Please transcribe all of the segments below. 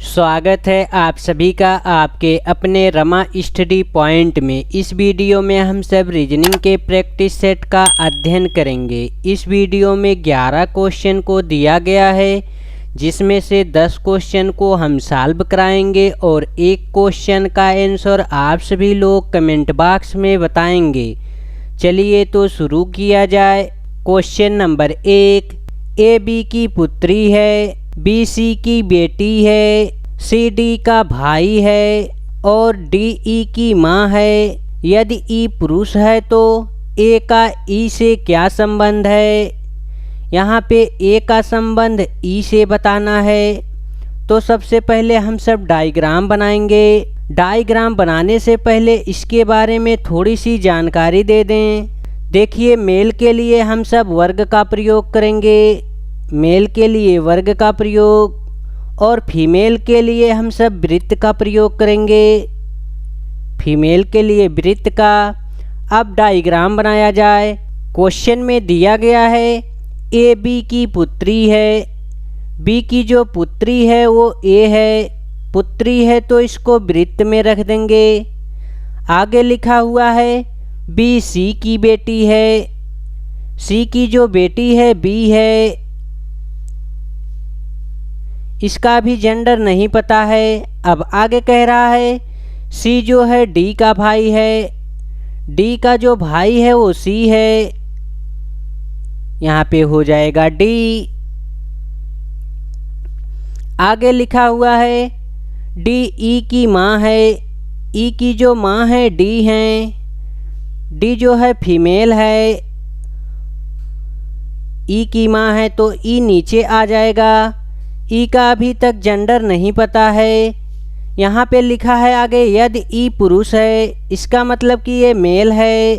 स्वागत है आप सभी का आपके अपने रमा स्टडी पॉइंट में। इस वीडियो में हम सब रीजनिंग के प्रैक्टिस सेट का अध्ययन करेंगे। इस वीडियो में 11 क्वेश्चन को दिया गया है, जिसमें से 10 क्वेश्चन को हम सॉल्व कराएंगे और एक क्वेश्चन का आंसर आप सभी लोग कमेंट बॉक्स में बताएंगे। चलिए तो शुरू किया जाए। क्वेश्चन नंबर 1, ए बी की पुत्री है, बी सी की बेटी है, सी डी का भाई है और डी ई की माँ है। यदि ई पुरुष है तो ए का ई से क्या संबंध है। यहाँ पे ए का संबंध ई से बताना है। तो सबसे पहले हम सब डायग्राम बनाएंगे। डायग्राम बनाने से पहले इसके बारे में थोड़ी सी जानकारी दे दें। देखिए, मेल के लिए हम सब वर्ग का प्रयोग करेंगे, मेल के लिए वर्ग का प्रयोग, और फीमेल के लिए हम सब वृत्त का प्रयोग करेंगे, फीमेल के लिए वृत्त का। अब डायग्राम बनाया जाए। क्वेश्चन में दिया गया है ए बी की पुत्री है, बी की जो पुत्री है वो ए है, पुत्री है तो इसको वृत्त में रख देंगे। आगे लिखा हुआ है बी सी की बेटी है, सी की जो बेटी है बी है, इसका भी जेंडर नहीं पता है। अब आगे कह रहा है सी जो है डी का भाई है, डी का जो भाई है वो सी है, यहाँ पे हो जाएगा डी। आगे लिखा हुआ है डी ई की माँ है, ई की जो माँ है डी है, डी जो है फीमेल है, ई की माँ है तो ई नीचे आ जाएगा। ई का अभी तक जेंडर नहीं पता है। यहाँ पे लिखा है आगे यदि ई पुरुष है, इसका मतलब कि ये मेल है।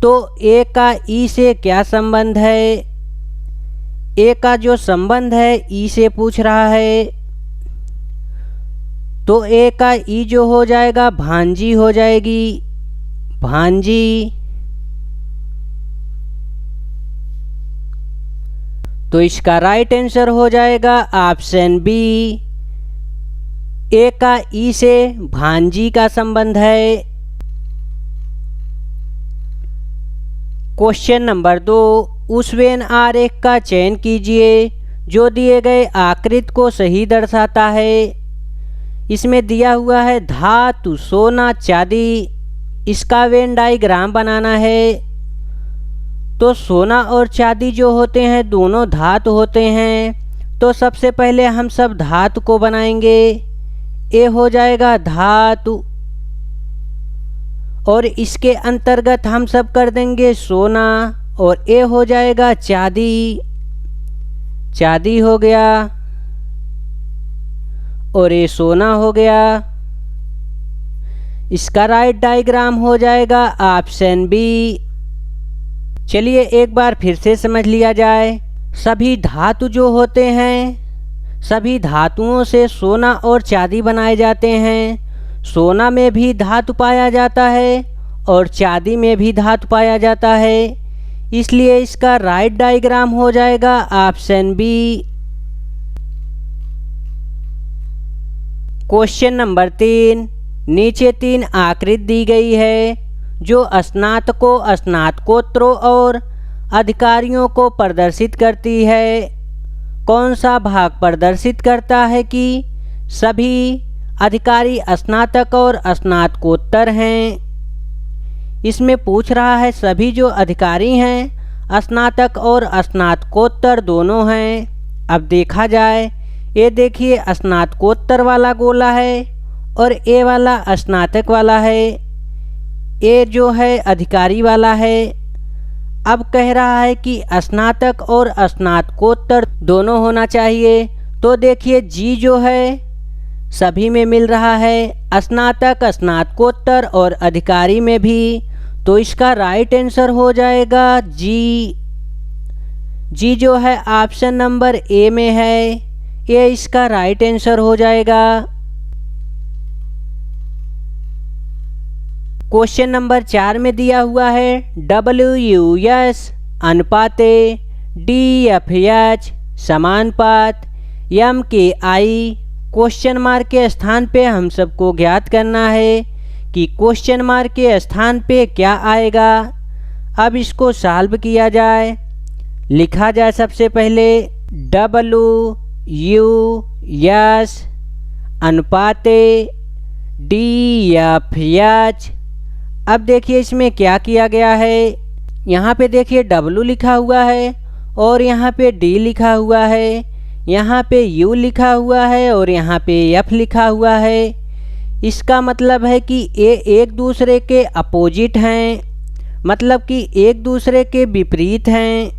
तो ए का ई से क्या संबंध है। ए का जो संबंध है ई से पूछ रहा है, तो ए का ई जो हो जाएगा भांजी हो जाएगी, भांजी। तो इसका राइट आंसर हो जाएगा ऑप्शन बी। ए का ई से भांजी का संबंध है। क्वेश्चन नंबर 2, उस वेन आरेख का चयन कीजिए जो दिए गए आकृति को सही दर्शाता है। इसमें दिया हुआ है धातु, सोना, चांदी। इसका वेन डायग्राम बनाना है। तो सोना और चांदी जो होते हैं दोनों धातु होते हैं। तो सबसे पहले हम सब धातु को बनाएंगे। ए हो जाएगा धातु और इसके अंतर्गत हम सब कर देंगे सोना, और ए हो जाएगा चांदी, चांदी हो गया, और ये सोना हो गया। इसका राइट डायग्राम हो जाएगा ऑप्शन बी। चलिए एक बार फिर से समझ लिया जाए। सभी धातु जो होते हैं, सभी धातुओं से सोना और चांदी बनाए जाते हैं। सोना में भी धातु पाया जाता है और चांदी में भी धातु पाया जाता है, इसलिए इसका राइट डायग्राम हो जाएगा ऑप्शन बी। क्वेश्चन नंबर 3, नीचे 3 आकृति दी गई है जो स्नातकों, स्नातकोत्तरों और अधिकारियों को प्रदर्शित करती है। कौन सा भाग प्रदर्शित करता है कि सभी अधिकारी स्नातक और स्नातकोत्तर हैं। इसमें पूछ रहा है सभी जो अधिकारी हैं स्नातक और स्नातकोत्तर दोनों हैं। अब देखा जाए, ये देखिए स्नातकोत्तर वाला गोला है और ए वाला स्नातक वाला है। ए जो है अधिकारी वाला है। अब कह रहा है कि स्नातक और स्नातकोत्तर दोनों होना चाहिए। तो देखिए जी जो है सभी में मिल रहा है, स्नातक, स्नातकोत्तर और अधिकारी में भी। तो इसका राइट आंसर हो जाएगा जी। जी जो है ऑप्शन नंबर ए में है, ये इसका राइट आंसर हो जाएगा। क्वेश्चन नंबर 4 में दिया हुआ है WUS अनुपाते DFH समानुपात MKI question mark के स्थान पे हम सबको ज्ञात करना है कि क्वेश्चन मार्क के स्थान पे क्या आएगा। अब इसको सॉल्व किया जाए। लिखा जाए सबसे पहले WUS अनुपाते DFH। अब देखिए इसमें क्या किया गया है। यहाँ पे देखिए W लिखा हुआ है और यहाँ पे D लिखा हुआ है, यहाँ पे U लिखा हुआ है और यहाँ पे F लिखा हुआ है। इसका मतलब है कि ये एक दूसरे के अपोजिट हैं, मतलब कि एक दूसरे के विपरीत हैं।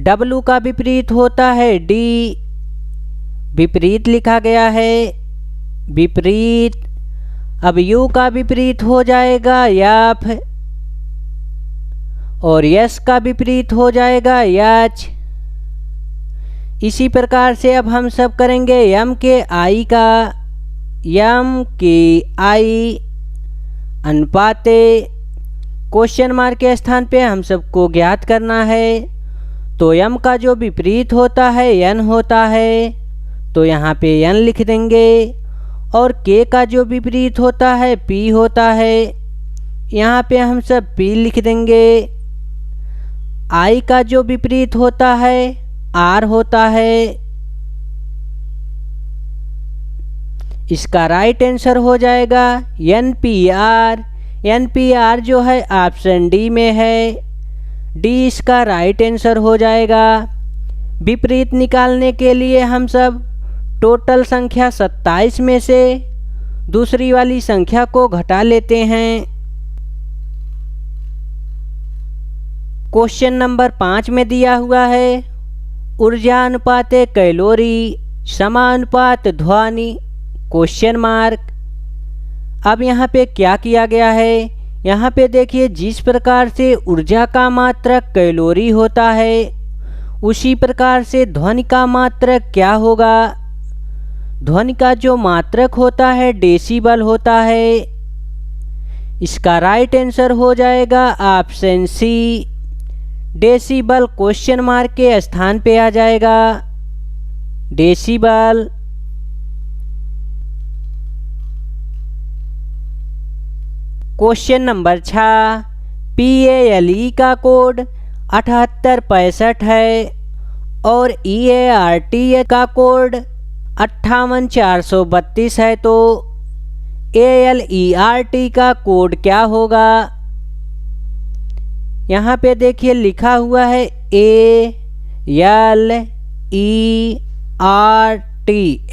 W का विपरीत होता है D, विपरीत लिखा गया है, विपरीत। अब U का विपरीत हो जाएगा F और S का विपरीत हो जाएगा H। इसी प्रकार से अब हम सब करेंगे M के I का, M के I अनुपाते क्वेश्चन मार्क के स्थान पे हम सबको ज्ञात करना है। तो M का जो विपरीत होता है N होता है, तो यहाँ पे N लिख देंगे। और K का जो विपरीत होता है P होता है, यहाँ पे हम सब P लिख देंगे। I का जो विपरीत होता है R होता है। इसका राइट आंसर हो जाएगा NPR। NPR जो है ऑप्शन डी में है, डी इसका राइट आंसर हो जाएगा। विपरीत निकालने के लिए हम सब टोटल संख्या 27 में से दूसरी वाली संख्या को घटा लेते हैं। क्वेश्चन नंबर 5 में दिया हुआ है ऊर्जा अनुपात कैलोरी समानुपात ध्वनि क्वेश्चन मार्क। अब यहाँ पे क्या किया गया है, यहाँ पे देखिए जिस प्रकार से ऊर्जा का मात्रक कैलोरी होता है, उसी प्रकार से ध्वनि का मात्रक क्या होगा। ध्वनि का जो मात्रक होता है डेसिबल होता है। इसका राइट आंसर हो जाएगा option C, decibel question mark के स्थान पे आ जाएगा, डेसिबल। क्वेश्चन नंबर 6, PALE का कोड 7865 है और EART का कोड 58432 है। तो ALERT का कोड क्या होगा। यहाँ पे देखिए लिखा हुआ है ALERT,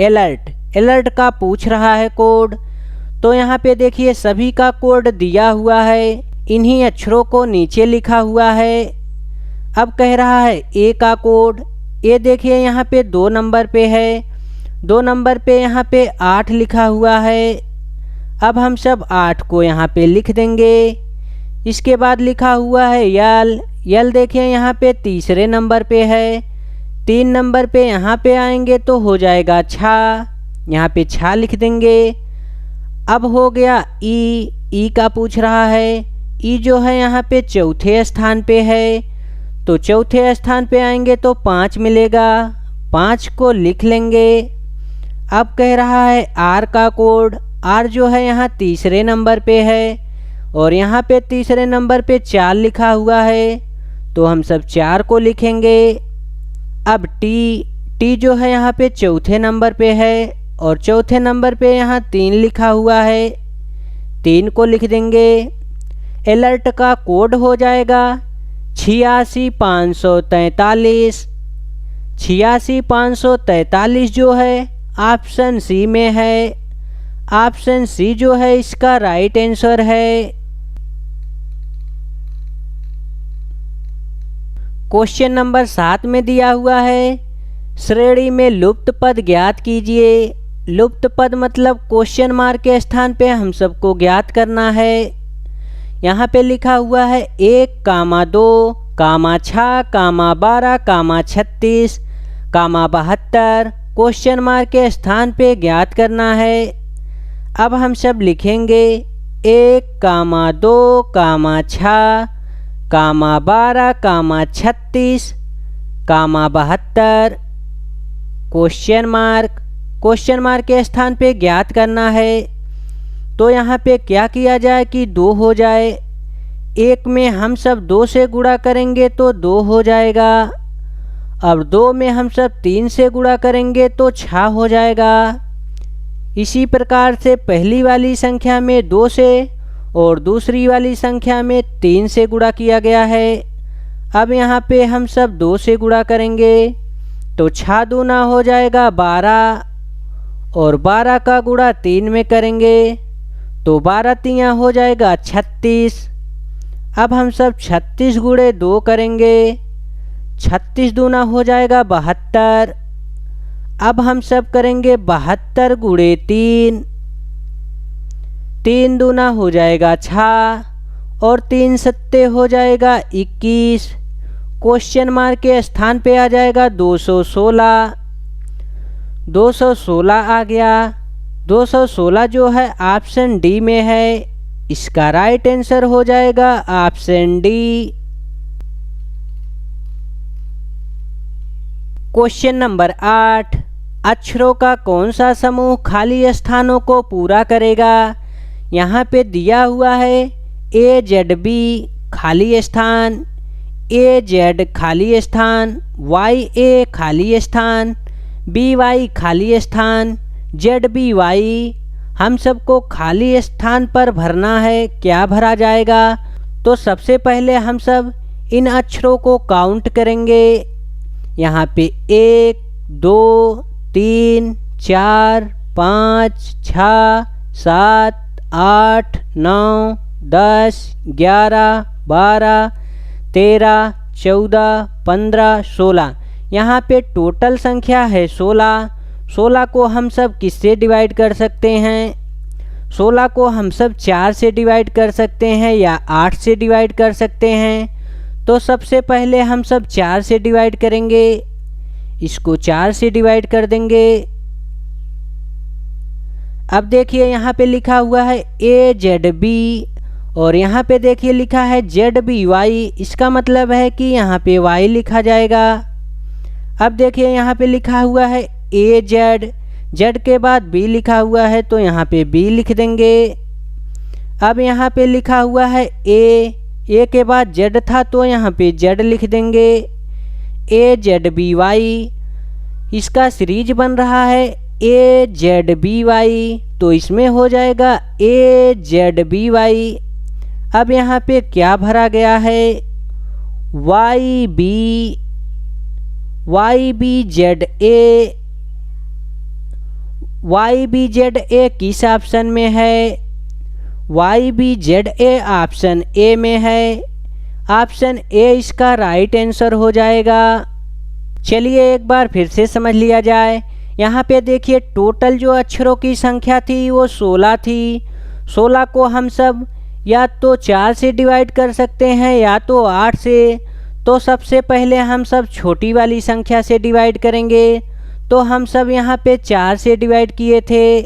अलर्ट, अलर्ट का पूछ रहा है कोड। तो यहाँ पे देखिए सभी का कोड दिया हुआ है, इन्हीं अक्षरों को नीचे लिखा हुआ है। अब कह रहा है ए का कोड, ए देखिए यहाँ पे 2 नंबर पे है, 2 नंबर पे यहाँ पे 8 लिखा हुआ है। अब हम सब 8 को यहाँ पे लिख देंगे। इसके बाद लिखा हुआ है यल, यल देखिए यहाँ पे तीसरे नंबर पे है, 3 नंबर पे यहाँ पे आएंगे तो हो जाएगा छा, यहाँ पे छा लिख देंगे। अब हो गया ई, ई का पूछ रहा है, ई जो है यहाँ पे चौथे स्थान पे है, तो चौथे स्थान पे आएंगे तो 5 मिलेगा, 5 को लिख लेंगे। अब कह रहा है आर का कोड, आर जो है यहाँ तीसरे नंबर पे है और यहाँ पे तीसरे नंबर पे 4 लिखा हुआ है, तो हम सब 4 को लिखेंगे। अब टी, टी जो है यहाँ पे चौथे नंबर पे है और चौथे नंबर पे यहाँ 3 लिखा हुआ है, 3 को लिख देंगे। अलर्ट का कोड हो जाएगा 86543, 86543 जो है ऑप्शन सी में है, ऑप्शन सी जो है इसका राइट आंसर है। क्वेश्चन नंबर 7 में दिया हुआ है श्रेणी में लुप्त पद ज्ञात कीजिए। लुप्त पद मतलब क्वेश्चन मार्क के स्थान पे हम सबको ज्ञात करना है। यहाँ पे लिखा हुआ है 1, 2, 6, 12, 36, 72 क्वेश्चन मार्क के स्थान पे ज्ञात करना है। अब हम सब लिखेंगे 1, 2, 6, 12, 36, 72 क्वेश्चन मार्क। क्वेश्चन मार्क के स्थान पे ज्ञात करना है। तो यहाँ पे क्या किया जाए कि 2 हो जाए। 1 में हम सब 2 से गुणा करेंगे तो 2 हो जाएगा। अब 2 में हम सब 3 से गुणा करेंगे तो 6 हो जाएगा। इसी प्रकार से पहली वाली संख्या में 2 से और दूसरी वाली संख्या में 3 से गुणा किया गया है। अब यहाँ पे हम सब 2 से गुणा करेंगे तो 6 दूना हो जाएगा 12 और 12 का गुणा 3 में करेंगे तो 12 तियाँ हो जाएगा 36। अब हम सब 36 गुणे 2 करेंगे, 36 दूना हो जाएगा 72। अब हम सब करेंगे 72 गुणे 3, 3 दूना हो जाएगा 6 और 3 सत्ते हो जाएगा 21। क्वेश्चन मार्क के स्थान पे आ जाएगा 216। 216 आ गया। 216 जो है ऑप्शन डी में है। इसका राइट आंसर हो जाएगा ऑप्शन डी। क्वेश्चन नंबर 8, अक्षरों का कौन सा समूह खाली स्थानों को पूरा करेगा। यहाँ पे दिया हुआ है AZB खाली स्थान, AZ खाली स्थान, YA खाली स्थान, BY खाली स्थान, ZBY। हम सबको खाली स्थान पर भरना है। क्या भरा जाएगा? तो सबसे पहले हम सब इन अक्षरों को काउंट करेंगे। यहाँ पे 1 2 3 4 5 6 7 8 9 10 11 12 13 14 15 16। यहाँ पे टोटल संख्या है 16। 16 को हम सब किससे डिवाइड कर सकते हैं? 16 को हम सब 4 से डिवाइड कर सकते हैं या 8 से डिवाइड कर सकते हैं। तो सबसे पहले हम सब 4 से डिवाइड करेंगे। इसको 4 से डिवाइड कर देंगे। अब देखिए यहाँ पे लिखा हुआ है AZB और यहाँ पे देखिए लिखा है ZBY। इसका मतलब है कि यहाँ पे Y लिखा जाएगा। अब देखिए यहाँ पे लिखा हुआ है AZ, Z के बाद B लिखा हुआ है तो यहाँ पे B लिख देंगे। अब यहाँ पे लिखा हुआ है A के बाद Z था तो यहाँ पे Z लिख देंगे। AZBY, इसका सीरीज बन रहा है AZBY तो इसमें हो जाएगा AZBY। अब यहाँ पे क्या भरा गया है? YBZA। YBZA किस ऑप्शन में है? YBZA ऑप्शन ए में है। ऑप्शन ए इसका राइट आंसर हो जाएगा। चलिए एक बार फिर से समझ लिया जाए। यहाँ पे देखिए टोटल जो अक्षरों की संख्या थी वो 16 थी। 16 को हम सब या तो 4 से डिवाइड कर सकते हैं या तो 8 से। तो सबसे पहले हम सब छोटी वाली संख्या से डिवाइड करेंगे। तो हम सब यहाँ पे 4 से डिवाइड किए थे।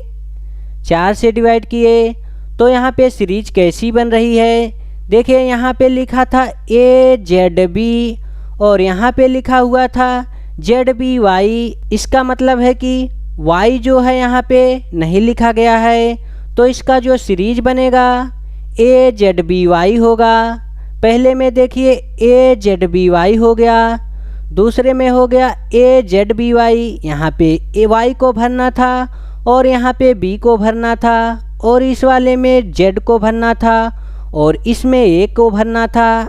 4 से डिवाइड किए तो यहाँ पे सीरीज कैसी बन रही है? देखिए यहाँ पे लिखा था AZB और यहाँ पे लिखा हुआ था ZBY। इसका मतलब है कि Y जो है यहाँ पे नहीं लिखा गया है तो इसका जो सीरीज बनेगा AZBY होगा। पहले में देखिए AZBY हो गया, दूसरे में हो गया AZBY। यहाँ पे Y को भरना था और यहाँ पे B को भरना था और इस वाले में Z को भरना था और इसमें A को भरना था।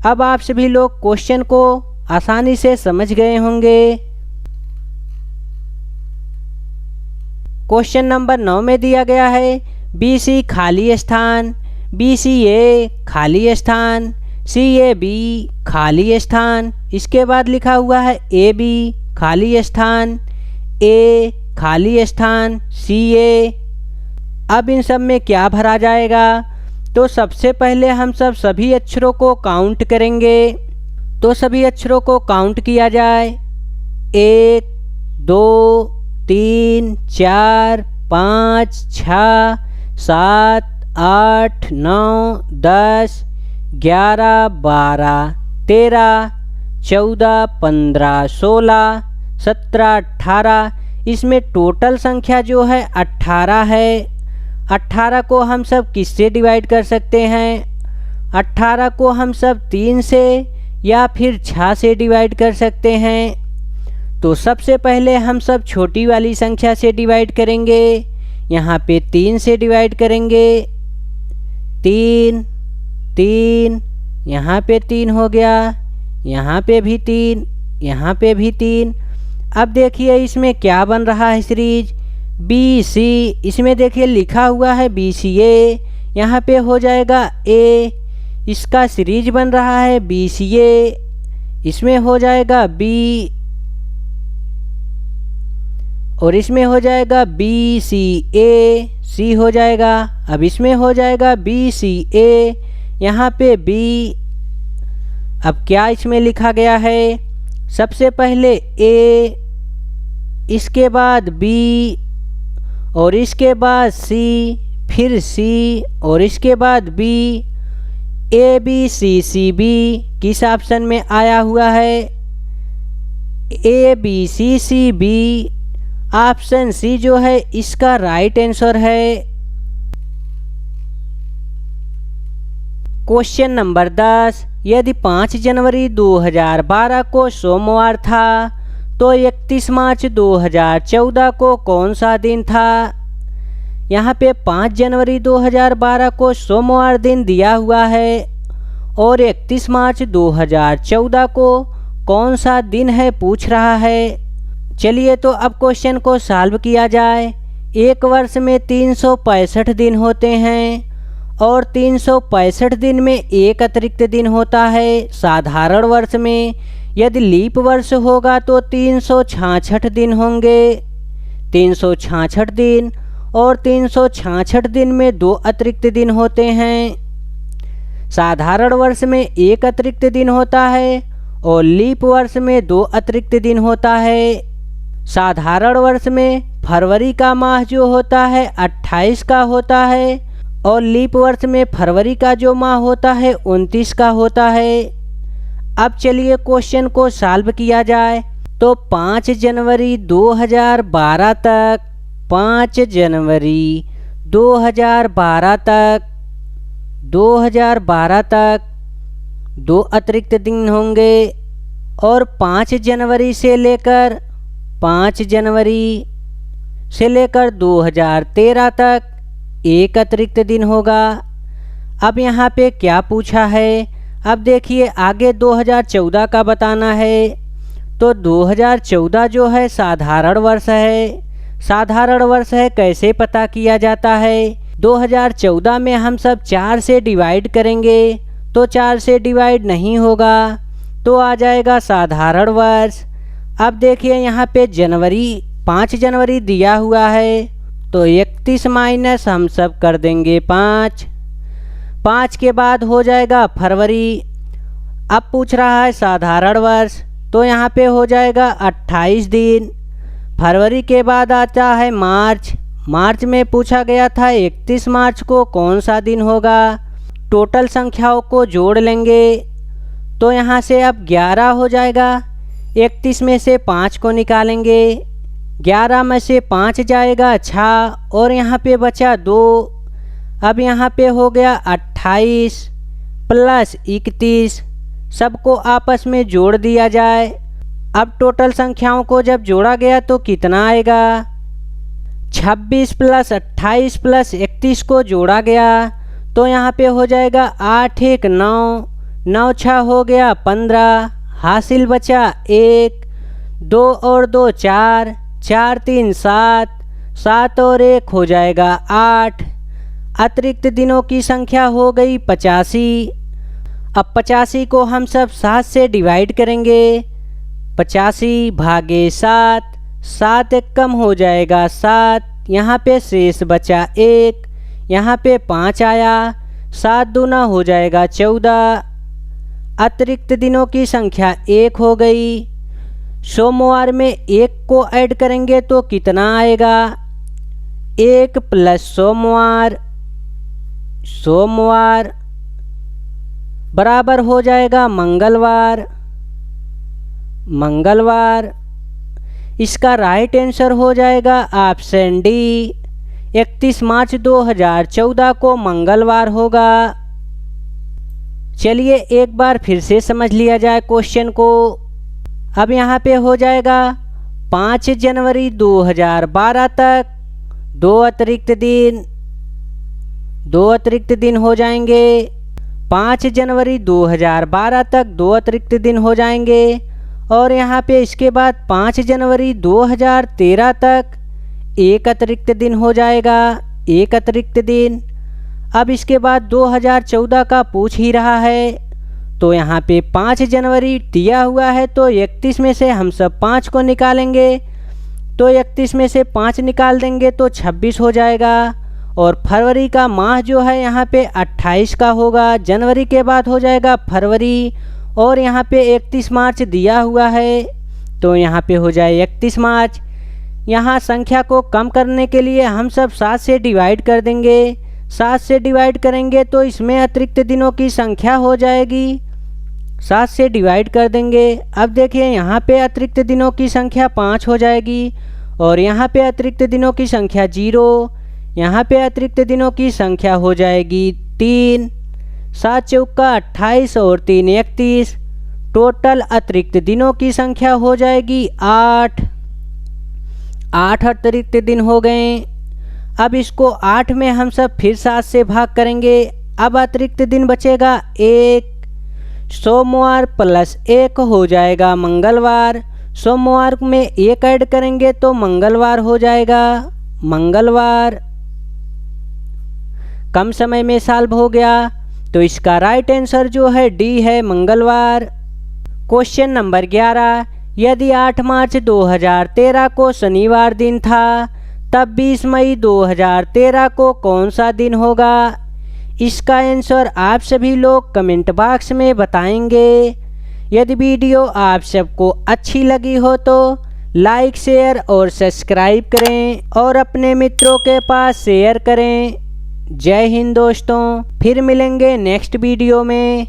अब आप सभी लोग क्वेश्चन को आसानी से समझ गए होंगे। क्वेश्चन नंबर 9 में दिया गया है BC खाली स्थान, BCA खाली स्थान, CAB खाली स्थान। इसके बाद लिखा हुआ है AB खाली स्थान, A खाली स्थान, CA। अब इन सब में क्या भरा जाएगा? तो सबसे पहले हम सब सभी अक्षरों को काउंट करेंगे। तो सभी अक्षरों को काउंट किया जाए। 1 2 3 4 5 6 7 8 9 10 11 12 13 14 15 16 17 18। इसमें टोटल संख्या जो है 18 है। 18 को हम सब किससे डिवाइड कर सकते हैं? 18 को हम सब 3 से या फिर 6 से डिवाइड कर सकते हैं। तो सबसे पहले हम सब छोटी वाली संख्या से डिवाइड करेंगे। यहाँ पे 3 से डिवाइड करेंगे। 3 3, यहाँ पे 3 हो गया, यहाँ पे भी 3, यहाँ पे भी 3। अब देखिए इसमें क्या बन रहा है सीरीज BC। इसमें देखिए लिखा हुआ है BCA, यहाँ पे हो जाएगा A। इसका सीरीज बन रहा है BCA, इसमें हो जाएगा B और इसमें हो जाएगा BCA, C हो जाएगा। अब इसमें हो जाएगा BCA, यहाँ पे B। अब क्या इसमें लिखा गया है? सबसे पहले A, इसके बाद B और इसके बाद C, फिर C और इसके बाद B। ABCCB किस ऑप्शन में आया हुआ है? ABCCB ऑप्शन C जो है इसका राइट आंसर है। क्वेश्चन नंबर 10, यदि 5 जनवरी 2012 को सोमवार था तो 31 मार्च 2014 को कौन सा दिन था? यहाँ पे 5 जनवरी 2012 को सोमवार दिन दिया हुआ है और 31 मार्च 2014 को कौन सा दिन है पूछ रहा है। चलिए तो अब क्वेश्चन को सॉल्व किया जाए। एक वर्ष में 365 दिन होते हैं और 365 दिन में एक अतिरिक्त दिन होता है। साधारण वर्ष में यदि लीप वर्ष होगा तो 366 दिन होंगे। 366 दिन और 366 दिन में 2 अतिरिक्त दिन होते हैं। साधारण वर्ष में एक अतिरिक्त दिन होता है और लीप वर्ष में 2 अतिरिक्त दिन होता है। साधारण वर्ष में फरवरी का माह जो होता है 28 का होता है और लीप वर्ष में फरवरी का जो माह होता है 29 का होता है। अब चलिए क्वेश्चन को सॉल्व किया जाए। तो 5 जनवरी 2012 तक 5 जनवरी 2012 तक 2 अतिरिक्त दिन होंगे और 5 जनवरी से लेकर 2013 तक 1 अतिरिक्त दिन होगा। अब यहाँ पे क्या पूछा है? अब देखिए आगे 2014 का बताना है। तो 2014 जो है साधारण वर्ष है। साधारण वर्ष है कैसे पता किया जाता है? 2014 में हम सब 4 से डिवाइड करेंगे तो 4 से डिवाइड नहीं होगा तो आ जाएगा साधारण वर्ष। अब देखिए यहाँ पे 5 जनवरी दिया हुआ है तो 31 माइनस हम सब कर देंगे 5। 5 के बाद हो जाएगा फरवरी। अब पूछ रहा है साधारण वर्ष तो यहाँ पे हो जाएगा 28 दिन। फरवरी के बाद आता है मार्च। मार्च में पूछा गया था 31 मार्च को कौन सा दिन होगा। टोटल संख्याओं को जोड़ लेंगे तो यहाँ से अब 11 हो जाएगा। 31 में से 5 को निकालेंगे, 11 में से 5 जाएगा 6 और यहाँ पे बचा 2। अब यहाँ पे हो गया 28 प्लस 31, सबको आपस में जोड़ दिया जाए। अब टोटल संख्याओं को जब जोड़ा गया तो कितना आएगा? 26 प्लस 28 प्लस 31 को जोड़ा गया तो यहाँ पे हो जाएगा 8 1 9, 9 6 हो गया 15, हासिल बचा 1, 2 और 2 4, 4 3 7, 7 और 1 हो जाएगा 8। अतिरिक्त दिनों की संख्या हो गई 85। अब 85 को हम सब 7 से डिवाइड करेंगे। 85 भागे 7, 7 एक कम हो जाएगा 7, यहाँ पे शेष बचा 1, यहाँ पे 5 आया, 7 दूना हो जाएगा 14। अतिरिक्त दिनों की संख्या 1 हो गई। सोमवार में 1 को ऐड करेंगे तो कितना आएगा? 1 प्लस सोमवार, सोमवार बराबर हो जाएगा मंगलवार। मंगलवार इसका राइट आंसर हो जाएगा ऑप्शन डी, 31 मार्च 2014 को मंगलवार होगा। चलिए एक बार फिर से समझ लिया जाए क्वेश्चन को। अब यहाँ पे हो जाएगा 5 जनवरी 2012 तक दो अतिरिक्त दिन हो जाएंगे। 5 जनवरी 2012 तक दो अतिरिक्त दिन हो जाएंगे। और यहाँ पे इसके बाद 5 जनवरी 2013 तक एक अतिरिक्त दिन हो जाएगा, एक अतिरिक्त दिन। अब इसके बाद 2014 का पूछ ही रहा है, तो यहाँ पे 5 जनवरी दिया हुआ है, तो 31 में से हम सब 5 को निकालेंगे, तो 31 में से 5 निकाल देंगे तो 26 हो जाएगा। और फरवरी का माह जो है यहाँ पे 28 का होगा, जनवरी के बाद हो जाएगा फरवरी। और यहाँ पे 31 मार्च दिया हुआ है, तो यहाँ पे हो जाए 31 मार्च। यहाँ संख्या को कम करने के लिए हम सब 7 से डिवाइड कर देंगे। 7 से डिवाइड करेंगे तो इसमें अतिरिक्त दिनों की संख्या हो जाएगी, 7 से डिवाइड कर देंगे। अब देखिए यहाँ पे अतिरिक्त दिनों की संख्या 5 हो जाएगी, और यहाँ पे अतिरिक्त दिनों की संख्या 0, यहाँ पे अतिरिक्त दिनों की संख्या हो जाएगी 3। 7 चौका 28 और 3 31, टोटल अतिरिक्त दिनों की संख्या हो जाएगी 8। 8 अतिरिक्त दिन हो गए। अब इसको 8 में हम सब फिर 7 से भाग करेंगे। अब अतिरिक्त दिन बचेगा 1। सोमवार प्लस 1 हो जाएगा मंगलवार। सोमवार में 1 ऐड करेंगे तो मंगलवार हो जाएगा, मंगलवार। कम समय में सॉल्व हो गया, तो इसका राइट आंसर जो है डी है, मंगलवार। क्वेश्चन नंबर 11, यदि 8 मार्च 2013 को शनिवार दिन था, तब 20 मई 2013 को कौन सा दिन होगा? इसका आंसर आप सभी लोग कमेंट बॉक्स में बताएंगे। यदि वीडियो आप सबको अच्छी लगी हो तो लाइक, शेयर और सब्सक्राइब करें और अपने मित्रों के पास शेयर करें। जय हिंद दोस्तों, फिर मिलेंगे नेक्स्ट वीडियो में।